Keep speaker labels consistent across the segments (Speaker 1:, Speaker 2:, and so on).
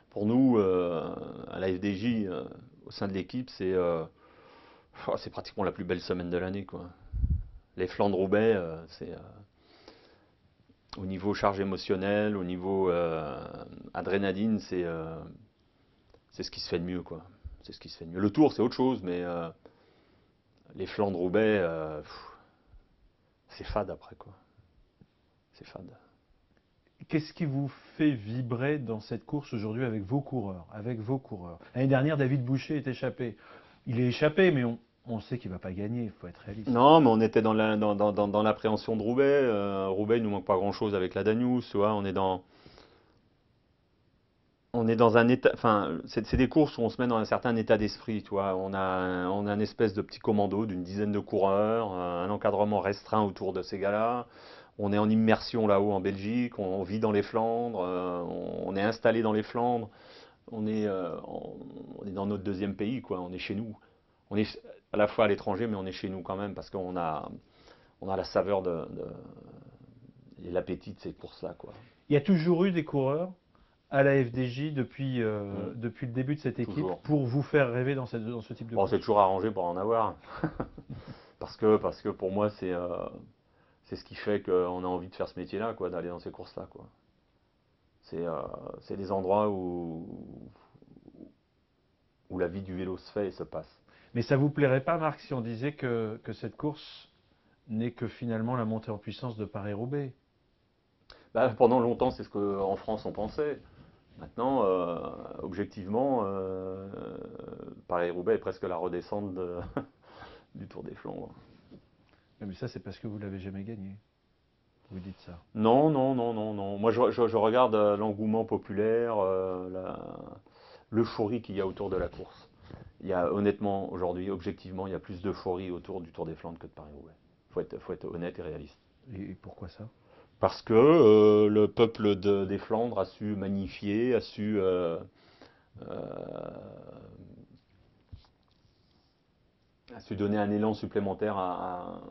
Speaker 1: Pour nous, à la FDJ, au sein de l'équipe, c'est pratiquement la plus belle semaine de l'année, quoi. Les Flandres-Roubaix, c'est au niveau charge émotionnelle, au niveau adrénaline, c'est ce qui se fait de mieux, quoi. C'est ce qui se fait de mieux. Le Tour, c'est autre chose, mais les Flandres-Roubaix, c'est fade après, quoi. C'est fade.
Speaker 2: Qu'est-ce qui vous fait vibrer dans cette course aujourd'hui avec vos coureurs, avec vos coureurs? L'année dernière, David Boucher est échappé. Il est échappé, mais on sait qu'il ne va pas gagner, il faut être réaliste.
Speaker 1: Non, mais on était dans l'appréhension de Roubaix. Roubaix, il nous manque pas grand-chose avec la Danube, tu vois. On est dans un état, enfin, c'est des courses où on se met dans un certain état d'esprit, tu vois. On a une espèce de petit commando d'une dizaine de coureurs, un encadrement restreint autour de ces gars-là. On est en immersion là-haut en Belgique, on vit dans les Flandres, on est installé dans les Flandres, on est dans notre deuxième pays, quoi. On est chez nous. On est à la fois à l'étranger, mais on est chez nous quand même parce qu'on a la saveur et l'appétit de ces courses-là, quoi.
Speaker 2: Il y a toujours eu des coureurs à la FDJ
Speaker 1: Mm.
Speaker 2: depuis le début de cette équipe
Speaker 1: Toujours.
Speaker 2: pour vous faire rêver dans ce type de
Speaker 1: Bon, c'est
Speaker 2: course.
Speaker 1: toujours arrangé pour en avoir. Parce que pour moi, c'est ce qui fait qu'on a envie de faire ce métier-là, quoi, d'aller dans ces courses-là, quoi. C'est des endroits où la vie du vélo se fait et se passe.
Speaker 2: Mais ça vous plairait pas, Marc, si on disait que cette course n'est que finalement la montée en puissance de Paris-Roubaix?
Speaker 1: Bah, pendant longtemps, c'est ce qu'en France on pensait. Maintenant, objectivement, Paris-Roubaix est presque la redescente du Tour des Flandres.
Speaker 2: Mais ça, c'est parce que vous l'avez jamais gagné. Vous dites ça.
Speaker 1: Non, non, non, non, non. Moi, je regarde l'engouement populaire, l'euphorie qu'il y a autour de la course. Il y a honnêtement, aujourd'hui, objectivement, il y a plus d'euphorie autour du Tour des Flandres que de Paris-Roubaix. Faut être honnête et réaliste.
Speaker 2: Et pourquoi ça?
Speaker 1: Parce que le peuple des Flandres a su magnifier, a su donner un élan supplémentaire à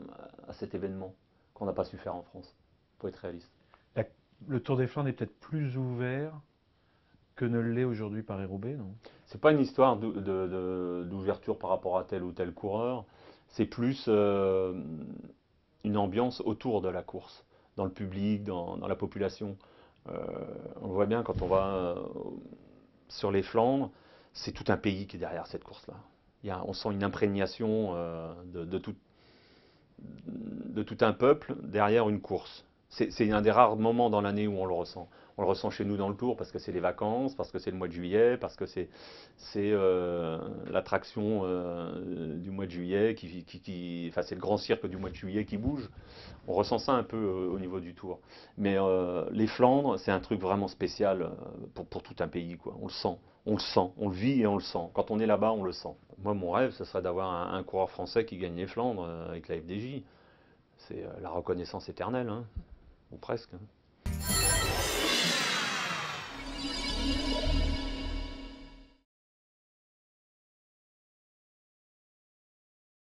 Speaker 1: cet événement qu'on n'a pas su faire en France. Faut être réaliste.
Speaker 2: La- le Tour des Flandres est peut-être plus ouvert que ne l'est aujourd'hui Paris-Roubaix, non?
Speaker 1: C'est pas une histoire d'ouverture par rapport à tel ou tel coureur, c'est plus une ambiance autour de la course, dans le public, dans la population. Euh, on le voit bien quand on va sur les Flandres, c'est tout un pays qui est derrière cette course-là. On sent une imprégnation de tout un peuple derrière une course. C'est un des rares moments dans l'année où on le ressent. On le ressent chez nous dans le Tour parce que c'est les vacances, parce que c'est le mois de juillet, parce que c'est l'attraction du mois de juillet, enfin c'est le grand cirque du mois de juillet qui bouge. On ressent ça un peu au niveau du Tour. Mais les Flandres, c'est un truc vraiment spécial pour tout un pays, quoi. On le sent, on le vit et on le sent. Quand on est là-bas, on le sent. Moi, mon rêve, ce serait d'avoir un coureur français qui gagne les Flandres avec la FDJ. C'est la reconnaissance éternelle, hein, ou presque.